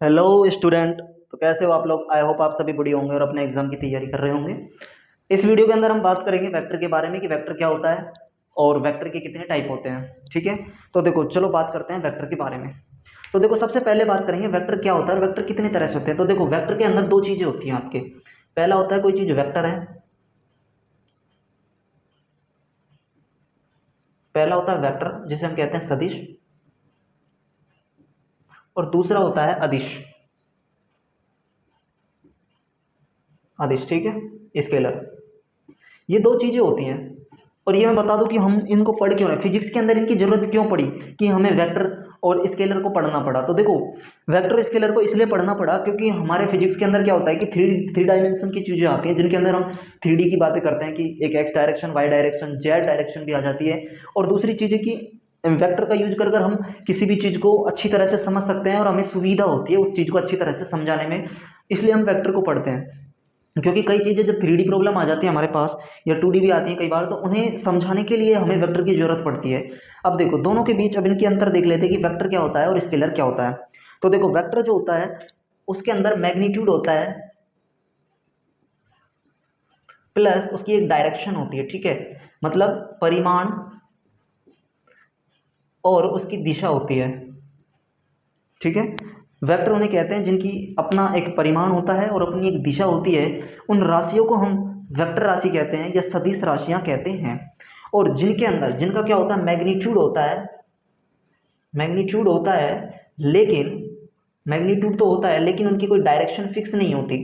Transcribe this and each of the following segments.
Hello student. तो कैसे हो आप लोग? आई होप आप सभी बढ़िया होंगे और अपने एग्जाम की तैयारी कर रहे होंगे। इस वीडियो के अंदर हम बात करेंगे वेक्टर के बारे में कि वेक्टर क्या होता है और वेक्टर के कितने टाइप होते हैं। ठीक है, तो देखो चलो बात करते हैं वेक्टर के बारे में। तो देखो सबसे पहले बात करेंगे वेक्टर क्या होता है और वेक्टर कितने तरह से होते हैं। तो देखो वेक्टर के अंदर दो चीजें होती हैं आपके। पहला होता है कोई चीज वेक्टर है, पहला होता है वेक्टर जिसे हम कहते हैं सदिश, और दूसरा होता है अदिश। अदिश, ठीक है, स्केलर। ये दो चीजें होती हैं। और ये मैं बता दूं कि हम इनको पढ़ क्यों रहे हैं, फिजिक्स के अंदर इनकी जरूरत क्यों पड़ी कि हमें वेक्टर और स्केलर को पढ़ना पड़ा। तो देखो वेक्टर स्केलर को इसलिए पढ़ना पड़ा क्योंकि हमारे फिजिक्स के अंदर क्या होता है कि थ्री थ्री डायमेंशन की चीजें आती हैं जिनके अंदर हम थ्री डी की बातें करते हैं कि एक x direction, y direction, z direction भी आ जाती है। और दूसरी चीज है कि वेक्टर का यूज कर हम किसी भी चीज को अच्छी तरह से समझ सकते हैं और हमें सुविधा होती है उस चीज को अच्छी तरह से समझाने में। इसलिए हम वेक्टर को पढ़ते हैं। क्योंकि कई चीज़ें जब थ्री डी प्रॉब्लम आ जाती है हमारे पास या टू डी भी आती है कई बार, तो उन्हें समझाने के लिए हमें वेक्टर की जरूरत पड़ती है। अब देखो दोनों के बीच अब इनके अंतर देख लेते हैं कि वेक्टर क्या होता है और स्केलर क्या होता है। तो देखो वेक्टर जो होता है उसके अंदर मैग्नीट्यूड होता है प्लस उसकी एक डायरेक्शन होती है। ठीक है, मतलब परिमाण और उसकी दिशा होती है। ठीक है, वेक्टर उन्हें कहते हैं जिनकी अपना एक परिमाण होता है और अपनी एक दिशा होती है। उन राशियों को हम वेक्टर राशि कहते हैं या सदिश राशियां कहते हैं। और जिनके अंदर जिनका क्या होता है, मैग्नीट्यूड होता है। मैग्नीट्यूड होता है लेकिन मैग्नीट्यूड तो होता है लेकिन उनकी कोई डायरेक्शन फिक्स नहीं होती।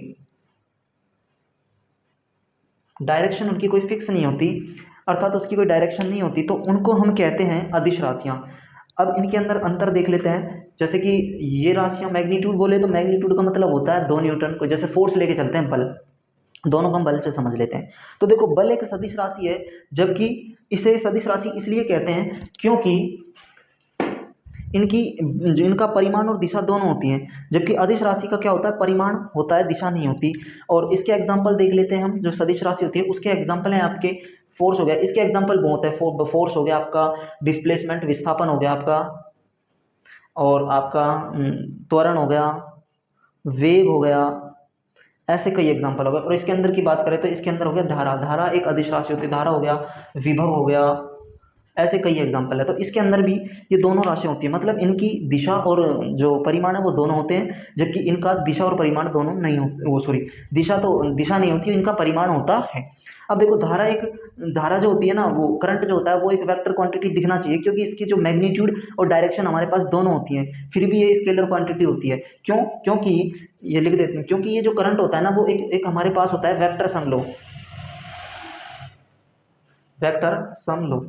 डायरेक्शन उनकी कोई फिक्स नहीं होती, अर्थात उसकी कोई डायरेक्शन नहीं होती, तो उनको हम कहते हैं अदिश राशियां। अब इनके अंदर अंतर देख लेते हैं। जैसे कि ये राशियां मैग्नीट्यूड बोले तो मैग्नीट्यूड का मतलब होता है 2 न्यूटन को, जैसे फोर्स लेके चलते हैं बल, दोनों को हम बल से समझ लेते हैं। तो देखो बल एक सदिश राशि है, जबकि इसे सदिश राशि इसलिए कहते हैं क्योंकि इनकी जो इनका परिमाण और दिशा दोनों होती हैं, जबकि अदिश राशि का क्या होता है, परिमाण होता है, दिशा नहीं होती। और इसके एग्जाम्पल देख लेते हैं हम। जो सदिश राशि होती है उसके एग्जाम्पल हैं आपके फोर्स हो गया, इसके एग्जाम्पल बहुत है। फोर्स हो गया आपका, डिस्प्लेसमेंट विस्थापन हो गया आपका, और आपका त्वरण हो गया, वेग हो गया। ऐसे कई एग्जाम्पल हो गए। और इसके अंदर की बात करें तो इसके अंदर हो गया धारा। धारा एक अदिश राशि होती है, धारा हो गया, विभव हो गया। ऐसे कई एग्जाम्पल है। तो इसके अंदर भी ये दोनों राशियां होती है, मतलब इनकी दिशा और जो परिमाण है वो दोनों होते हैं, जबकि इनका दिशा और परिमाण दोनों नहीं होते। वो सॉरी, दिशा नहीं होती, इनका परिमाण होता है। अब देखो धारा जो होती है ना, वो करंट जो होता है वो एक वेक्टर क्वांटिटी दिखना चाहिए क्योंकि इसकी जो मैग्नीट्यूड और डायरेक्शन हमारे पास दोनों होती हैं, फिर भी ये स्केलर क्वांटिटी होती है। क्यों? क्योंकि ये लिख देते हैं, क्योंकि ये जो करंट होता है ना वो एक हमारे पास होता है वेक्टर सम लो। वेक्टर सम लो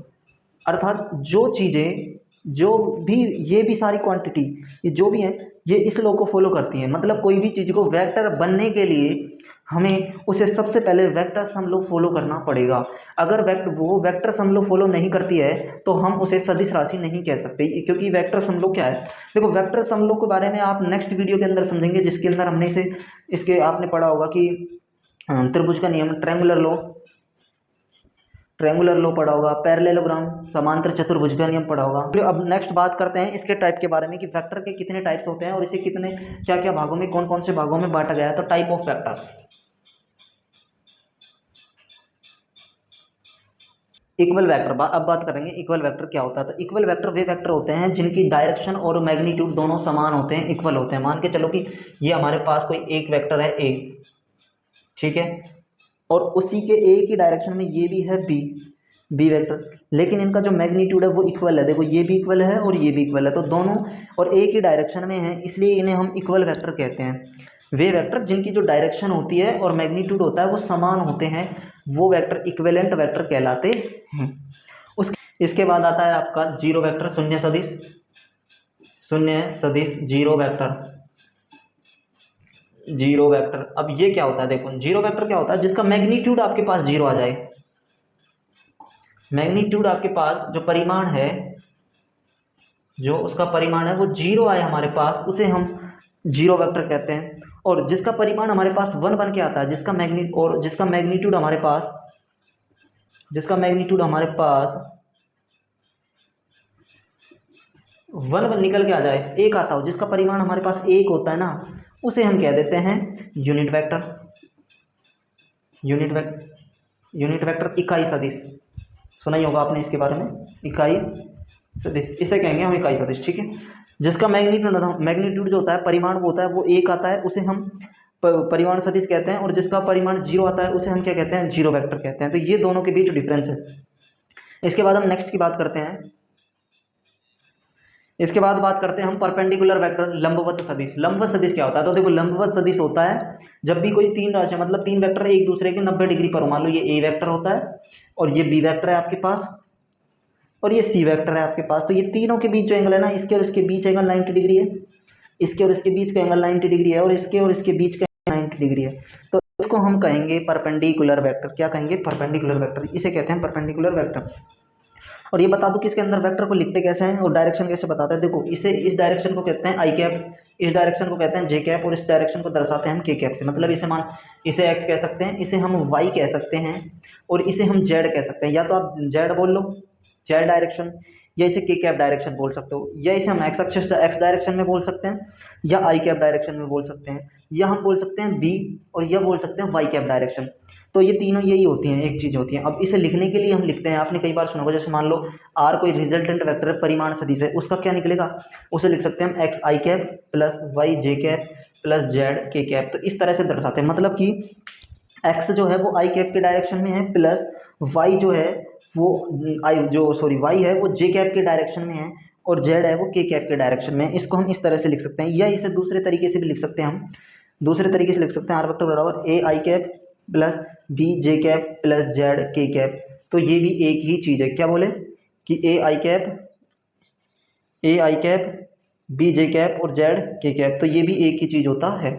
अर्थात जो चीजें, जो भी, ये भी सारी क्वांटिटी, ये जो भी है, ये इस लॉ को फॉलो करती है। मतलब कोई भी चीज को वेक्टर बनने के लिए हमें उसे सबसे पहले वेक्टर सम लॉ फॉलो करना पड़ेगा। अगर वो वेक्टर सम लॉ फॉलो नहीं करती है तो हम उसे सदिश राशि नहीं कह सकते, क्योंकि वेक्टर सम लॉ क्या है। देखो वेक्टर सम लॉ के बारे में आप नेक्स्ट वीडियो के अंदर समझेंगे, जिसके अंदर हमने इसे इसके आपने पढ़ा होगा कि त्रिभुज का नियम, ट्रायंगुलर लॉ, ट्रायंगुलर लॉ पढ़ा होगा, पैरेललोग्राम, समांतर चतुर्भुज का नियम पढ़ा होगा। फिर अब नेक्स्ट बात करते हैं इसके टाइप के बारे में कि वेक्टर के कितने टाइप्स होते हैं और इसे कितने क्या क्या भागों में, कौन कौन से भागों में बांटा गया है। तो type of vectors. Equal vector, अब बात करेंगे इक्वल वेक्टर क्या होता है। तो इक्वल वेक्टर वे वेक्टर होते हैं जिनकी डायरेक्शन और मैग्नीट्यूड दोनों समान होते हैं, इक्वल होते हैं। मान के चलो कि ये हमारे पास कोई एक वेक्टर है ए, ठीक है, और उसी के ए की डायरेक्शन में ये भी है बी, बी वेक्टर, लेकिन इनका जो मैग्नीट्यूड है वो इक्वल है। देखो ये भी इक्वल है और ये भी इक्वल है, तो दोनों और ए की डायरेक्शन में है, इसलिए इन्हें हम इक्वल वेक्टर कहते हैं। वे वेक्टर जिनकी जो डायरेक्शन होती है और मैग्नीट्यूड होता है वो समान होते हैं, वो वेक्टर इक्विवेलेंट वेक्टर कहलाते हैं। उस इसके बाद आता है आपका जीरो वेक्टर, शून्य सदिश, शून्य सदिश जीरो वेक्टर। जीरो वेक्टर, अब ये क्या होता है, देखो जीरो वेक्टर क्या होता है, जिसका मैग्नीट्यूड आपके पास जीरो आ जाए। मैग्नीट्यूड आपके पास जो परिमाण है, जो उसका परिमाण है वो जीरो आए हमारे पास, उसे हम जीरो वेक्टर कहते हैं। और जिसका परिमाण हमारे पास वन बन के आता है, जिसका मैग्नीट्यूड हमारे पास, जिसका मैग्नीट्यूड हमारे पास वन निकल के आ जाए, एक आता हो, जिसका परिमाण हमारे पास एक होता है ना, उसे हम कह देते हैं unit vector. Unit vector, unit vector इकाई सदिश, सुना ही होगा आपने इसके बारे में, इकाई सदिश, इसे कहेंगे हम इकाई सदिश, ठीक है। जिसका मैग्नीट्यूड जो होता है, परिमाण वो होता है, वो एक आता है, उसे हम परिमाण सदिश कहते हैं, और जिसका परिमाण जीरो आता है उसे हम क्या कहते हैं, जीरो वेक्टर कहते हैं। तो ये दोनों के बीच डिफरेंस है। इसके बाद हम नेक्स्ट की बात करते हैं। इसके बाद बात करते हैं हम परपेंडिकुलर वेक्टर, लंबवत सदिश। लंबवत सदिश क्या होता है, तो देखो लंबवत सदिश होता है जब भी कोई तीन राशि, मतलब तीन वेक्टर एक दूसरे के 90 डिग्री पर हो, मान लो ये ए वेक्टर होता है और ये बी वेक्टर है आपके पास और ये सी वेक्टर है आपके पास, तो ये तीनों के बीच जो एंगल है ना, इसके और इसके बीच एंगल 90 डिग्री है, इसके और इसके बीच का एंगल 90 डिग्री है, और इसके और इसके बीच का 90 डिग्री है। तो इसको हम कहेंगे परपेंडिकुलर वेक्टर। क्या कहेंगे, परपेंडिकुलर वेक्टर, इसे कहते हैं परपेंडिकुलर वेक्टर। और ये बता दूं कि इसके अंदर वेक्टर को लिखते कैसे हैं और डायरेक्शन कैसे बताते हैं। देखो इसे, इस डायरेक्शन को कहते हैं आई कैप, इस डायरेक्शन को कहते हैं जे कैप, और इस डायरेक्शन को दर्शाते हैं हम के कैप से। मतलब इसे एक्स कह सकते हैं, इसे हम वाई कह सकते हैं, और इसे हम जेड कह सकते हैं। या तो आप जेड बोल लो, जेड डायरेक्शन, या इसे के कैप डायरेक्शन बोल सकते हो, या इसे हम एक्स एक्सिस एक्स डायरेक्शन में बोल सकते हैं, या आई कैप डायरेक्शन में बोल सकते हैं, या हम बोल सकते हैं बी, और या बोल सकते हैं वाई कैप डायरेक्शन। तो ये तीनों यही होती हैं, एक चीज़ होती है। अब इसे लिखने के लिए हम लिखते हैं, आपने कई बार सुना होगा, जैसे मान लो आर कोई रिजल्टेंट वेक्टर है, परिमाण सदिश है, उसका क्या निकलेगा, उसे लिख सकते हैं हम एक्स आई कैप प्लस वाई जे cap plus Z K cap. तो इस तरह से दर्शाते हैं, मतलब कि एक्स जो है वो आई कैप के डायरेक्शन में है, प्लस वाई जो है वो वाई है वो जे कैप के डायरेक्शन में है, और जेड है वो के कैप के डायरेक्शन में है। इसको हम इस तरह से लिख सकते हैं, या इसे दूसरे तरीके से भी लिख सकते हैं, हम दूसरे तरीके से लिख सकते हैं, आर वेक्टर बराबर A I cap plus B J cap plus Z K cap. तो ये भी एक ही चीज़ है, क्या बोले कि ए I cap B J cap और जेड के कैप, तो ये भी एक ही चीज़ होता है।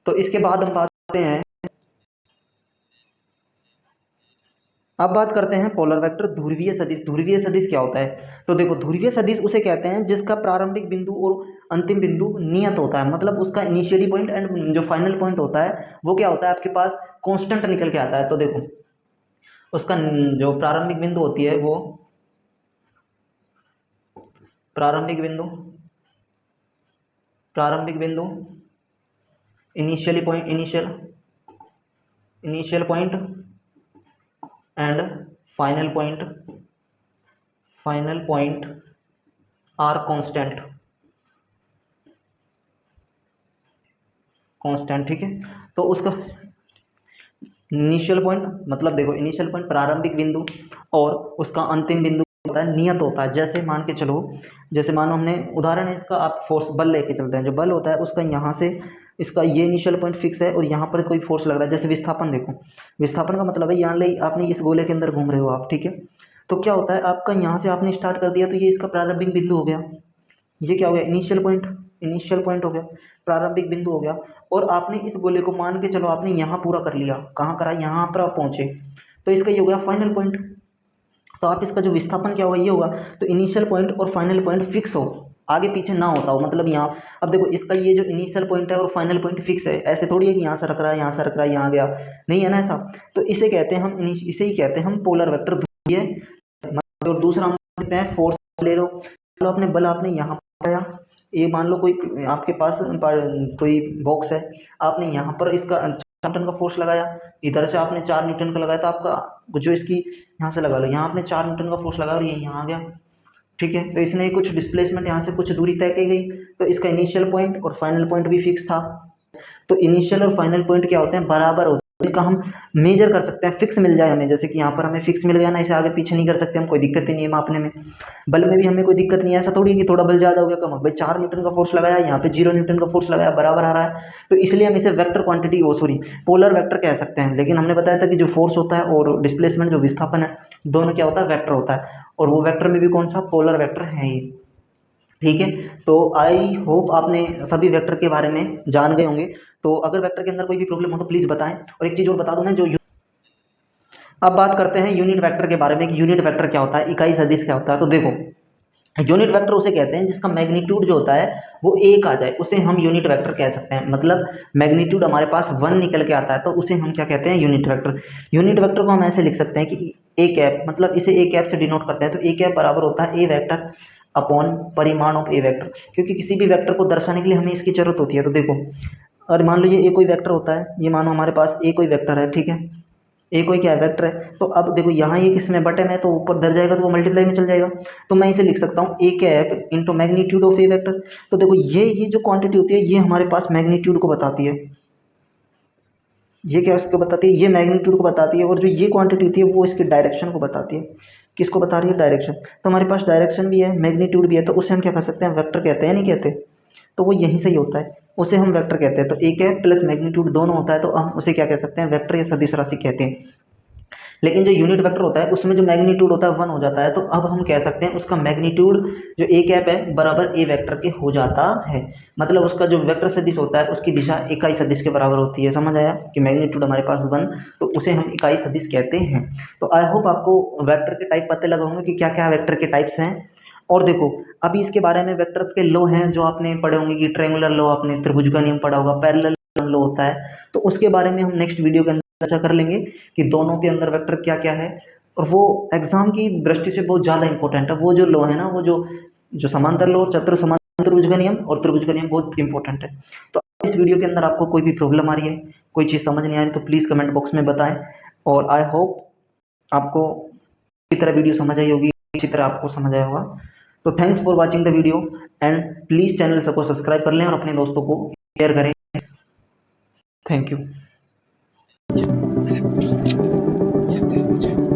तो इसके बाद हम बात करते हैं, अब बात करते हैं पोलर वेक्टर, ध्रुवीय सदिश। ध्रुवीय सदिश क्या होता है, तो देखो ध्रुवीय सदिश उसे कहते हैं जिसका प्रारंभिक बिंदु और अंतिम बिंदु नियत होता है, मतलब उसका इनिशियली पॉइंट एंड जो फाइनल पॉइंट होता है वो क्या होता है आपके पास, कांस्टेंट निकल के आता है। तो देखो उसका जो प्रारंभिक बिंदु होती है वो प्रारंभिक बिंदु initial point and final point are constant, ठीक है। तो उसका इनिशियल पॉइंट, मतलब देखो इनिशियल पॉइंट प्रारंभिक बिंदु, और उसका अंतिम बिंदु होता है नियत होता है। जैसे मान के चलो, जैसे मानो हमने उदाहरण है इसका, आप फोर्स बल लेके चलते हैं, जो बल होता है उसका यहाँ से इसका ये इनिशियल पॉइंट फिक्स है, और यहाँ पर कोई फोर्स लग रहा है, जैसे विस्थापन। देखो विस्थापन का मतलब है यहाँ ले आपने इस गोले के अंदर घूम रहे हो आप, ठीक है। तो क्या होता है आपका, यहाँ से आपने स्टार्ट कर दिया, तो ये इसका प्रारंभिक बिंदु हो गया, ये क्या हो गया, इनिशियल पॉइंट हो गया, प्रारंभिक बिंदु हो गया। और आपने इस गोले को मान के चलो आपने यहाँ पूरा कर लिया, कहाँ करा, यहाँ पर आप पहुँचे, तो इसका ये हो गया फाइनल पॉइंट। तो आप इसका जो विस्थापन क्या होगा, ये होगा। तो इनिशियल पॉइंट और फाइनल पॉइंट फिक्स हो, आगे पीछे ना होता हो, मतलब यहाँ अब देखो इसका ये जो इनिशियल पॉइंट है और फाइनल पॉइंट फिक्स है, ऐसे थोड़ी है कि यहाँ से रख रहा है, यहाँ से रख रहा है, यहाँ गया, नहीं है ना ऐसा। तो इसे कहते हैं हम, इसे ही कहते हैं हम पोलर वेक्टर, ध्रुवीय। और दूसरा हम कहते हैं फोर्स। ले लो, चलो अपने बल आपने यहाँ पाया, ये मान लो कोई आपके पास कोई बॉक्स है, आपने यहाँ पर इसका 4 न्यूटन का फोर्स लगाया, इधर से आपने 4 न्यूटन का लगाया, तो आपका जो इसकी यहाँ से लगा लो, यहाँ आपने 4 न्यूटन का फोर्स लगाया और ये यहाँ आ गया, ठीक है। तो इसने कुछ डिस्प्लेसमेंट यहाँ से कुछ दूरी तय की गई, तो इसका इनिशियल पॉइंट और फाइनल पॉइंट भी फिक्स था। तो इनिशियल और फाइनल पॉइंट क्या होते हैं, बराबर होते हैं, इनका हम मेजर कर सकते हैं, फिक्स मिल जाए हमें, जैसे कि यहाँ पर हमें फिक्स मिल गया ना, इसे आगे पीछे नहीं कर सकते हम, कोई दिक्कत ही नहीं है मापने में। बल में भी हमें कोई दिक्कत नहीं है, ऐसा थोड़ी है कि थोड़ा बल ज़्यादा हो गया, कम हो, भाई 4 न्यूटन का फोर्स लगाया, यहाँ पे 0 न्यूटन का फोर्स लगाया, बराबर आ रहा है। तो इसलिए हम इसे वेक्टर क्वांटिटी पोलर वेक्टर कह सकते हैं। लेकिन हमने बताया था कि जो फोर्स होता है और डिस्प्लेसमेंट जो विस्थापन है, दोनों क्या होता है, वेक्टर होता है, और वो वेक्टर में भी कौन सा, पोलर वेक्टर है ये, ठीक है। तो आई होप आपने सभी वेक्टर के बारे में जान गए होंगे। तो अगर वेक्टर के अंदर कोई भी प्रॉब्लम हो तो प्लीज़ बताएं। और एक चीज़ और बता दूं मैं, जो अब बात करते हैं यूनिट वेक्टर के बारे में कि यूनिट वेक्टर क्या होता है, इकाई सदिश क्या होता है। तो देखो यूनिट वेक्टर उसे कहते हैं जिसका मैग्नीट्यूड जो होता है वो एक आ जाए, उसे हम यूनिट वेक्टर कह सकते हैं। मतलब मैग्नीट्यूड हमारे पास 1 निकल के आता है, तो उसे हम क्या कहते हैं, यूनिट वेक्टर। यूनिट वेक्टर को हम ऐसे लिख सकते हैं कि ए कैप, मतलब इसे ए कैप से डिनोट करते हैं। तो ए कैप बराबर होता है ए वेक्टर अपॉन परिमाण ऑफ ए वेक्टर, क्योंकि किसी भी वेक्टर को दर्शाने के लिए हमें इसकी जरूरत होती है। तो देखो, और मान लीजिए ए कोई वेक्टर होता है, ये मानो हमारे पास ए कोई वेक्टर है, ठीक है, ए कोई क्या है, वेक्टर है। तो अब देखो यहाँ ये किस में, बटे में, तो ऊपर धर जाएगा तो वो मल्टीप्लाई में चल जाएगा। तो मैं इसे लिख सकता हूँ A cap into magnitude of A vector. तो देखो ये जो क्वांटिटी होती है ये हमारे पास मैग्नीट्यूड को बताती है, ये क्या उसको बताती है, ये मैग्नीट्यूड को बताती है, और जो ये क्वांटिटी होती है वो इसके डायरेक्शन को बताती है। किसको बता रही है, डायरेक्शन। तो हमारे पास डायरेक्शन भी है, मैग्नीट्यूड भी है, तो उसे हम क्या कर सकते हैं, वेक्टर कहते हैं, नहीं कहते। तो वो यहीं से ही होता है, उसे हम वेक्टर कहते हैं। तो ए कैप प्लस मैग्नीट्यूड दोनों होता है, तो हम उसे क्या कह सकते हैं, वेक्टर या सदिश राशि कहते हैं। लेकिन जो यूनिट वेक्टर होता है उसमें जो मैग्नीट्यूड होता है 1 हो जाता है, तो अब हम कह सकते हैं उसका मैग्नीट्यूड जो ए कैप है बराबर ए वेक्टर के हो जाता है। मतलब उसका जो वेक्टर सदिश होता है उसकी दिशा इकाई सदिश के बराबर होती है। समझ आया कि मैग्नीट्यूड हमारे पास 1, तो उसे हम इकाई सदिश कहते हैं। तो आई होप आपको वेक्टर के टाइप पता लगा होंगे कि क्या क्या वेक्टर के टाइप्स हैं। और देखो अभी इसके बारे में वेक्टर्स के लॉ हैं जो आपने पढ़े होंगे कि ट्रायंगुलर लॉ, आपने त्रिभुज का नियम पढ़ा होगा, पैरेलल लॉ होता है। तो उसके बारे में हम नेक्स्ट वीडियो के अंदर चर्चा कर लेंगे कि दोनों के अंदर वेक्टर क्या क्या है। और वो एग्जाम की दृष्टि से बहुत ज़्यादा इंपॉर्टेंट है। वो जो लॉ है ना, वो जो जो समांतर लॉ और चतुर समांतर त्रिभुज का नियम और त्रिभुज का नियम बहुत इंपॉर्टेंट है। तो इस वीडियो के अंदर आपको कोई भी प्रॉब्लम आ रही है, कोई चीज़ समझ नहीं आ रही, तो प्लीज़ कमेंट बॉक्स में बताएं। और आई होप आपको इसी तरह वीडियो समझ आई होगी, इसी तरह आपको समझ आया होगा। तो thanks for watching the video and please channel सबको सब्सक्राइब कर लें और अपने दोस्तों को शेयर करें। Thank you.